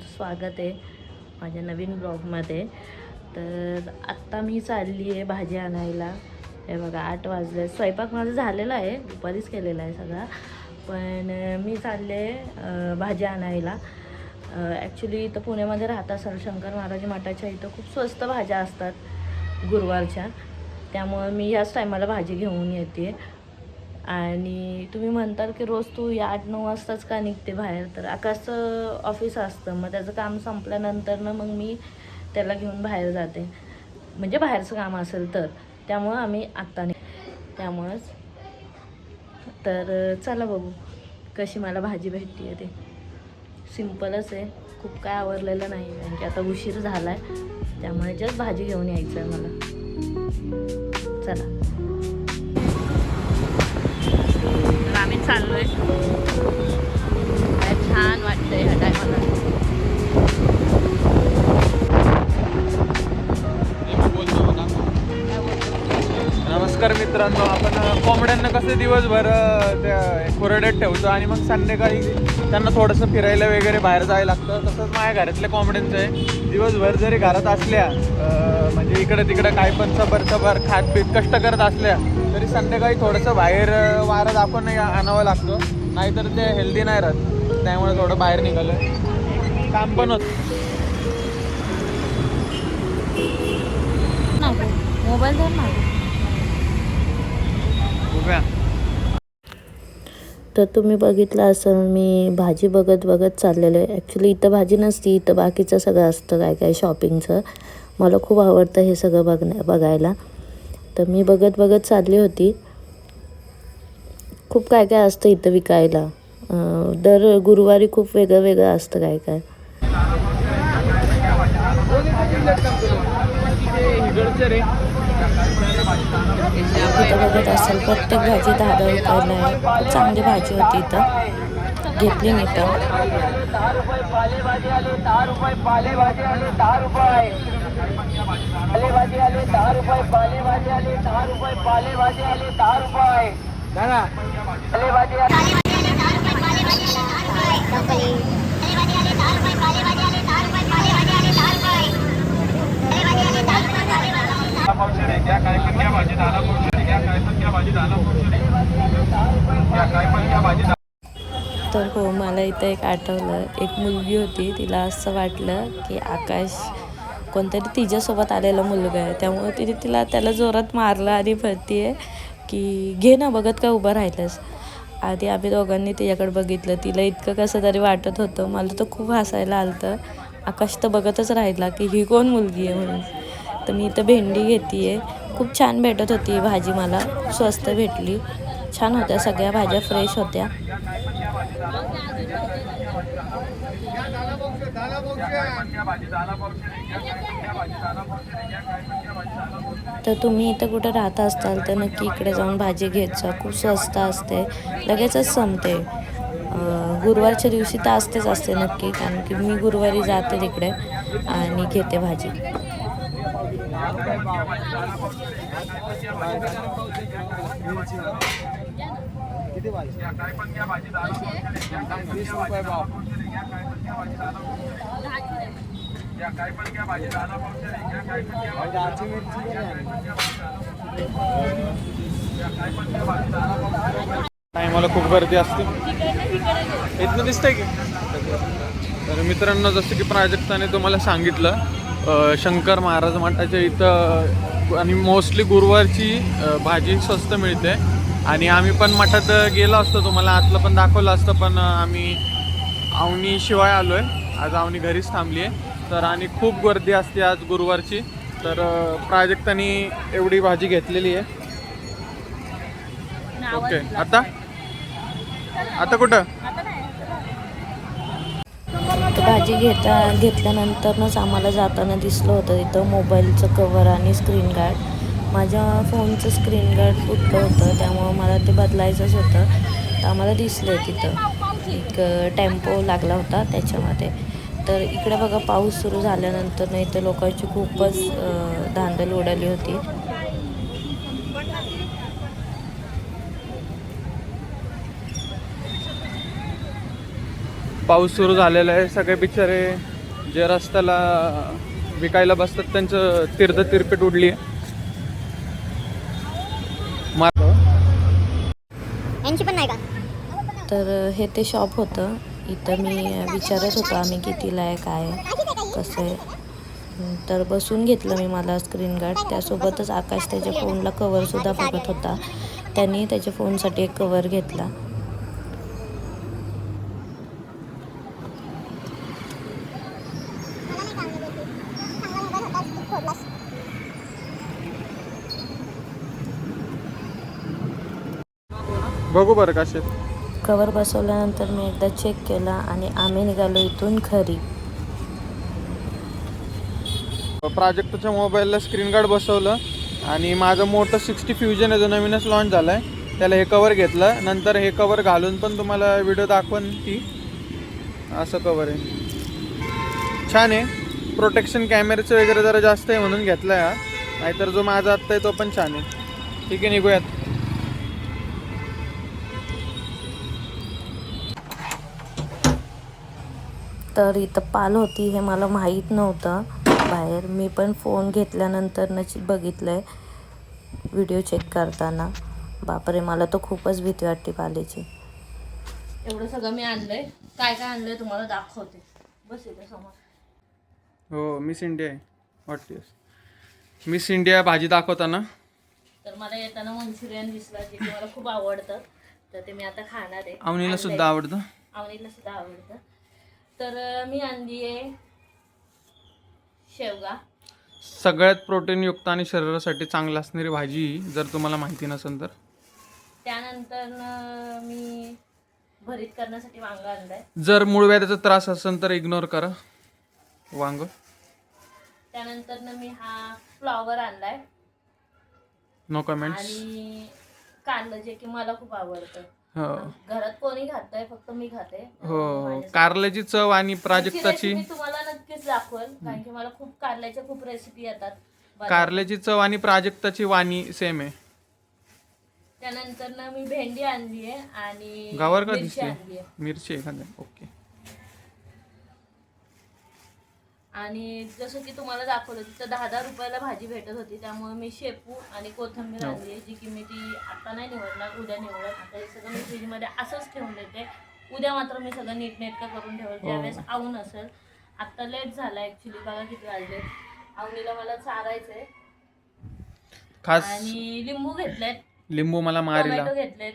तुमचं स्वागत आहे माझ्या नवीन ब्लॉगमध्ये. तर आत्ता मी चालली आहे भाजी आणायला. हे बघा 8 वाजले. स्वयंपाक माझा झालेला आहे, दुपारीच केलेला आहे सगळा. पण मी चालले भाजी आणायला. ॲक्च्युली इथं पुण्यामध्ये राहत असाल शंकर महाराज मठाच्या इथं खूप स्वस्त भाज्या असतात गुरुवारच्या. त्यामुळं मी ह्याच टायमाला भाजी घेऊन येते. आणि तुम्ही म्हणताल की रोज तू या 8-9 वाजताच का निघते बाहेर, तर आकाशचं ऑफिस असतं. मग त्याचं काम संपल्यानंतर मग मी त्याला घेऊन बाहेर जाते, म्हणजे बाहेरचं काम असेल तर. त्यामुळं आम्ही आत्ता त्यामुळंच. तर चला बघू कशी मला भाजी भेटते आहे. ते सिम्पलच आहे, खूप काय आवरलेलं नाही कारण की आता उशीर झाला आहे. त्यामुळे जस्ट भाजी घेऊन यायचं आहे मला. चला आम्ही चाललोय. काय छान वाटतंय ह्या टायमाला. नमस्कार मित्रांनो, आपण कोंबड्यांना कसं दिवसभर त्या कोरड्यात ठेवतो आणि मग संध्याकाळी त्यांना थोडंसं फिरायला वगैरे बाहेर जायला लागतं. तसंच माझ्या घरातल्या कोंबड्यांचं आहे. दिवसभर जरी घरात असल्या म्हणजे इकडं तिकडं काय पण सबर खात पीत कष्ट करत असल्या तरी संध्याकाळी थोडंसं बाहेर वारा दाखवून आणावं लागतं, नाहीतर ते हेल्दी नाही राहत. त्यामुळे थोडं बाहेर निघालं काम पण होतं. मोबाईल धर ना. तर तुम्ही बघितलं असेल मी भाजी बघत चाललेलं आहे. ॲक्च्युली इथं भाजी नसती, इथं बाकीचं सगळं असतं काय काय शॉपिंगचं. मला खूप आवडतं हे सगळं बघायला. तर मी बघत चालली होती. खूप काय काय असतं इथं विकायला. दर गुरुवारी खूप वेगळं असतं काय काय. इथं बघत असेल प्रत्येक भाजी 10 रुपयाला आहे. खूप चांगली भाजी होती इथं, घेतली मी तर. तर हो, मला इथं एक आठवलं. एक मुलगी होती, तिला असं वाटलं की आकाश कोणतरी तिच्यासोबत आलेला मुलगा आहे. त्यामुळे त्याला जोरात मारलं आणि म्हणते की घे ना, बघत का उभं राहिलंस. आधी आम्ही दोघांनी तिच्याकडे बघितलं. तिला इतकं कसं तरी वाटत होतं. मला तर खूप हसायला आलं. आकाश तर बघतच राहिला की ही कोण मुलगी आहे म्हणून. तर मी इथं भेंडी घेते आहे. खूप छान भेटत होती भाजी, मला स्वस्त भेटली. छान होत्या सगळ्या भाज्या, फ्रेश होत्या. तर तुम्ही इथं कुठं राहत असताल तर नक्की इकडे जाऊन भाजी घेत जा. खूप स्वस्त असते, लगेचच संपते. गुरुवारच्या दिवशी तर असते नक्की, कारण की मी गुरुवारी जाते तिकडे आणि घेते भाजी. मला खूप गर्दी असते. इथनं दिसतंय की. तर मित्रांनो, जसं की प्राजक्ताने तुम्हाला सांगितलं, शंकर महाराज मठाच्या इथं आणि मोस्टली गुरुवारची भाजी स्वस्त मिळते. आणि आम्ही पण मठात गेलो असतो, तुम्हाला आतलं पण दाखवलं असतं, पण आम्ही अवनी शिवाय आलो आहे. आज अवनी घरीच थांबली आहे. तर आणि खूप गर्दी असते आज गुरुवारची. तर प्राजक्ताने एवढी भाजी घेतलेली आहे. ओके, आता कुठं भाजी घेतल्यानंतरच आम्हाला जाताना दिसलं होतं इथं मोबाईलचं कवर आणि स्क्रीन गार्ड. माझ्या फोनचं स्क्रीन गार्ड फुटलं होतं, त्यामुळं मला ते बदलायचंच होतं. तर आम्हाला दिसलं तिथं एक टेम्पो लागला होता त्याच्यामध्ये. तर इकडे बघा, पाऊस सुरू झाल्यानंतर नाही तर लोकांची खूपच धांदल उडाली होती. पाऊस सुरू झालेला आहे. सगळे बिचारे जे रस्त्याला विकायला बसतात त्यांचं तिरपीट उडली आहे. यांची पण नाही का? तर हे ते शॉप होतं. इथं मी विचारत होतो आम्ही कितीला आहे काय कसं आहे. तर बसून घेतलं मी मला स्क्रीन गार्ड. त्यासोबतच आकाश त्याच्या फोनला कवरसुद्धा बघत होता. त्यांनी त्याच्या फोनसाठी एक कवर घेतला. बघू बरं कसे. कवर बसवल्यानंतर मी एकदा चेक केला आणि आम्ही निघालो इथून घरी. प्राजक्ताच्या मोबाईलला स्क्रीन गार्ड बसवलं आणि माझं मोठं 60 फ्युजन आहे जो नवीनच लॉन्च झाला आहे त्याला हे कवर घेतलं. नंतर हे कवर घालून पण तुम्हाला व्हिडिओ दाखवन ती. असं कवर आहे, छान आहे. प्रोटेक्शन कॅमेऱ्याचं वगैरे जरा जास्त आहे म्हणून घेतलं आहे हा. नाहीतर जो माझा आत्ता आहे तो पण छान आहे. ठीक आहे, निघूयात. तर इथं पाल होती हे मला माहीत नव्हतं बाहेर. मी पण फोन घेतल्यानंतर बघितलं आहे व्हिडिओ चेक करताना. बापरे, मला तर खूपच भीती वाटते पालेची. एवढं सगळं मी आणलंय. काय काय आणलंय तुम्हाला दाखवते. बस इथे समोर. हो, मिस इंडिया आहे वाटते. मिस इंडिया भाजी दाखवताना तर मला येताना मंचुरियन दिसला जे की मला खूप आवडतं. तर ते मी आता खाणार आहे. आवनीला सुद्धा आवडतं. आवनीला सुद्धा आवडतं. तर मी आणली आहे शेवगा. सगळ्यात प्रोटीनयुक्त आणि शरीरासाठी चांगली असणारी भाजी, जर तुम्हाला माहिती नसेल तर. त्यानंतर मी भरीत करण्यासाठी वांग आणलंय. जर मूळव्याधाचा त्रास असेल तर इग्नोर करा वांग. त्यानंतर मी हा फ्लॉवर आणलाय. No comments. आणि कारलं जे की मला खूप आवडतं. हो घरात कोणी खातंय, फक्त मी खाते. हो, कारल्याची चव आणि प्राजक्ताची. मी तुम्हाला नक्कीच दाखवेल कारण की मला खूप कारल्याच्या खूप रेसिपी येतात. कारल्याची चव आणि प्राजक्ताची वाणी सेम आहे. त्यानंतर मी भेंडी आणली आहे आणि गावावर का मिरची दिसते? आणली आहे. मिरची एखाद्या. ओके. आणि जसं की तुम्हाला दाखवलं तिथं 10-10 रुपयाला भाजी भेटत होती. त्यामुळे मी शेपू आणि कोथिंबीर आणली आहे जी की मी ती आता नाही निवडणार, उद्या निवडणार. आता हे सगळं मी फ्रीजमध्ये असंच ठेवून देते. उद्या मात्र मी सगळं नीटनेटकं करून ठेवलं ज्यावेळेस आवून असेल. आत्ता लेट झाला ॲक्च्युली. बघा किती वाजले. आवणीला मला चारायचंय. खास आणि लिंबू घेतलेत. लिंबू मला मारीला. टोमॅटो घेतलेत.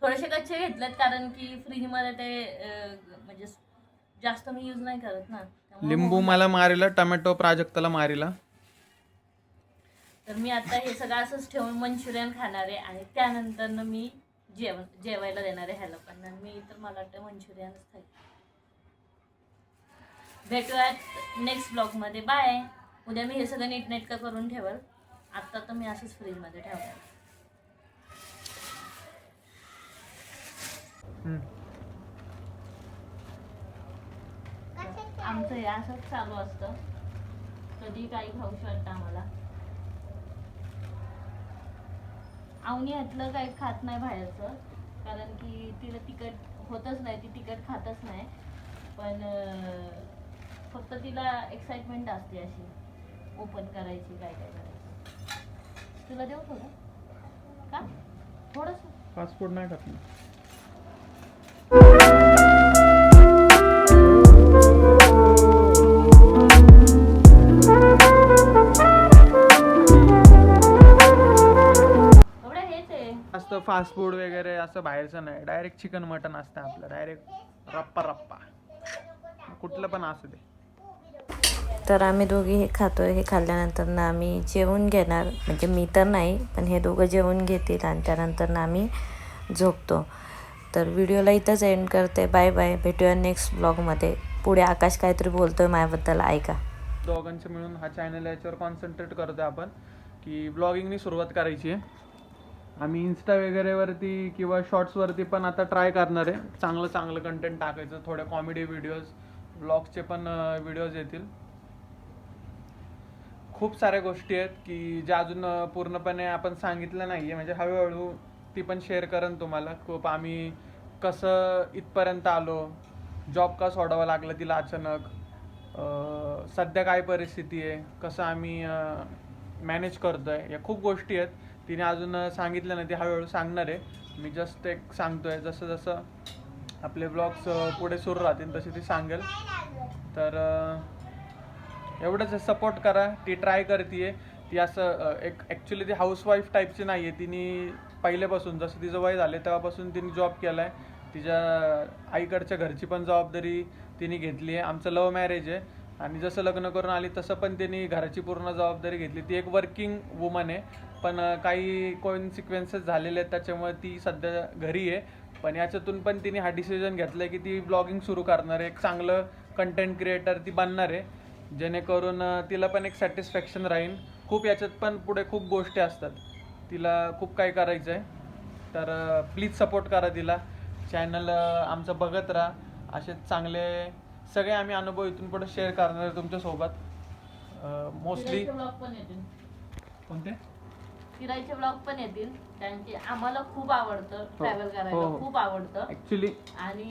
थोडेसे कच्चे घेतलेत कारण की फ्रीजमध्ये ते म्हणजे जास्त मी यूज नाही करत ना. लिंबू मला मारीला, टोमॅटो प्राजक्ताला मारीला. तर मी आता हे सगळं असंच ठेवून मंचुरियन खाणार आहे आणि त्यानंतर मी जेवायला देणार आहे ह्याला पण. मी तर मला वाटतं मंचुरियनच खाईल. भेटूयात नेक्स्ट ब्लॉगमध्ये. बाय. उद्या मी हे सगळं नीटनेटकं करून ठेवल. आत्ता तर मी असंच फ्रीजमध्ये ठेवणार. आमचं हे असंच चालू असतं. कधी काही खाऊशी वाटतं आम्हाला. आवनी यातलं काही खात नाही बाहेरचं कारण की तिला तिखट होतच नाही. ती तिखट खातच नाही. पण फक्त तिला एक्साइटमेंट असते अशी ओपन करायची, काय काय करायचं. तुला देऊ थोडं का? थोडंसं. फास्ट फूड नाही खात. जास्त फास्ट फूड वगैरे असं बाहेरचं नाही. डायरेक्ट चिकन मटन असतं आपलं. डायरेक्ट रप्पा रप्पा कुठलं पण असू दे. तर आम्ही दोघी हे खातोय. हे खाल्ल्यानंतर ना आम्ही जेवून घेणार. म्हणजे मी तर नाही पण हे दोघं जेवून घेतील आणि त्यानंतर ना आम्ही झोपतो. तर व्हिडिओला इथंच एंड करते. Bye bye. भेटूया नेक्स्ट ब्लॉगमध्ये. पुढे आकाश काहीतरी बोलतोय माझ्याबद्दल, ऐका. दोघांचे मिळून हा चॅनल याच्यावर कॉन्सन्ट्रेट करतोय आपण की ब्लॉगिंगनी सुरुवात करायची आहे. आम्ही इन्स्टा वगैरेवरती किंवा शॉर्ट्सवरती पण आता ट्राय करणार आहे. चांगलं चांगलं कंटेंट टाकायचं. थोड्या कॉमेडी व्हिडिओज, ब्लॉगचे पण व्हिडिओज येतील. खूप साऱ्या गोष्टी आहेत की ज्या अजून पूर्णपणे आपण सांगितलं नाही आहे. म्हणजे हळूहळू ती पण शेअर करेन तुम्हाला. खूप आम्ही कसं इथपर्यंत आलो, जॉब का सोडावं लागलं तिला अचानक, सध्या काय परिस्थिती आहे, कसं आम्ही मॅनेज करतो आहे, या खूप गोष्टी आहेत. तिने अजून सांगितलं नाही, ती हळूहळू सांगणार आहे. मी जस्ट एक सांगतो आहे, जसं जसं आपले ब्लॉग्स पुढे सुरू राहतील तसे ती सांगेल. तर एवढंच सपोर्ट करा. ती ट्राय करते आहे. ती असं एक ॲक्च्युली ती हाऊसवाईफ टाईपची नाही आहे. तिने पहिल्यापासून जसं तिचं वय झाले तेव्हापासून तिने जॉब केला आहे. तिच्या आईकडच्या घरची पण जबाबदारी तिने घेतली आहे. आमचं लव्ह मॅरेज आहे आणि जसं लग्न करून आली तसं पण तिने घराची पूर्ण जबाबदारी घेतली. ती एक वर्किंग वुमन आहे, पण काही कॉन्सिक्वेन्सेस झालेले आहेत त्याच्यामुळे ती सध्या घरी आहे. पण याच्यातून पण तिने हा डिसिजन घेतला आहे की ती ब्लॉगिंग सुरू करणार आहे. एक चांगलं कंटेंट क्रिएटर ती बनणार आहे, जेणेकरून तिला पण एक सॅटिस्फॅक्शन राहील. खूप याच्यात पण पुढे खूप गोष्टी असतात, तिला खूप काही करायचं आहे. तर प्लीज सपोर्ट करा तिला. चॅनल आमचं बघत राहा. असे चांगले सगळे आम्ही अनुभव इथून पुढे शेअर करणार आहे तुमच्यासोबत. मोस्टली ब्लॉग पण येतील, कोणते फिरायचे ब्लॉग पण येतील. कारण की आम्हाला खूप आवडतं ट्रॅव्हल करायला, खूप आवडतं ॲक्च्युली. आणि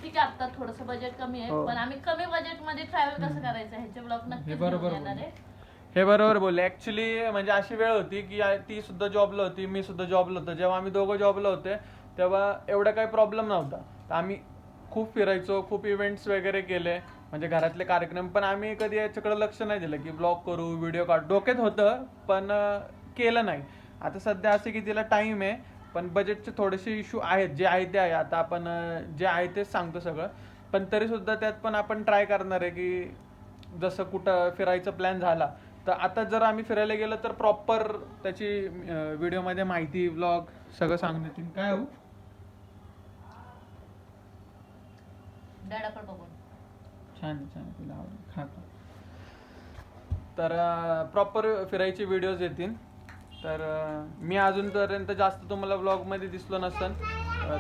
ठीक आहे आता थोडंसं बजेट कमी आहे, पण आम्ही कमी बजेटमध्ये ट्रॅव्हल कसं करायचं ह्याचे ब्लॉग नक्कीच घेऊन येणार आहे. हे बरोबर बोलले. ॲक्च्युली म्हणजे अशी वेळ होती की ती सुद्धा जॉबला होती, मी सुद्धा जॉबला होतो. जेव्हा आम्ही दोघं जॉबला होते तेव्हा एवढा काही प्रॉब्लेम नव्हता. तर आम्ही खूप फिरायचो, खूप इव्हेंट्स वगैरे केले, म्हणजे घरातले कार्यक्रम. पण आम्ही कधी याच्याकडे लक्ष नाही दिलं की ब्लॉग करू, व्हिडिओ काढ. डोक्यात होतं पण केलं नाही. आता सध्या असं की तिला टाईम आहे, पण बजेटचे थोडेसे इश्यू आहेत. जे आहे ते आहे. आता आपण जे आहे तेच सांगतो सगळं, पण तरीसुद्धा त्यात पण आपण ट्राय करणार आहे की जसं कुठं फिरायचा प्लॅन झाला तर आता जर आम्ही फिरायला गेलो तर प्रॉपर त्याची व्हिडिओमध्ये माहिती, व्लॉग सगळं सांगण्यात येईल. काय हो डॅडाकडे बघून छान छान, तुला आवडेल खा खा. तर प्रॉपर फिरायचे व्हिडिओज येतील. तर मी अजूनपर्यंत जास्त तुम्हाला ब्लॉगमध्ये दिसलो नसन.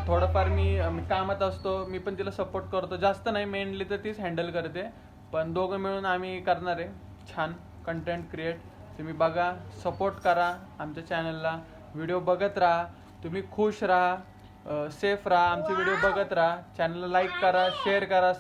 थोडंफार मी कामात असतो, मी पण तिला सपोर्ट करतो. जास्त नाही, मेनली तर तीच हँडल करते, पण दोघं मिळून आम्ही करणार आहे छान कंटेंट क्रिएट. तुम्ही बघा, सपोर्ट करा आमच्या चॅनलला. व्हिडिओ बघत राहा, तुम्ही खुश राहा, सेफ राहा, आमचे व्हिडिओ बघत राहा. चॅनलला लाईक करा, शेअर करा,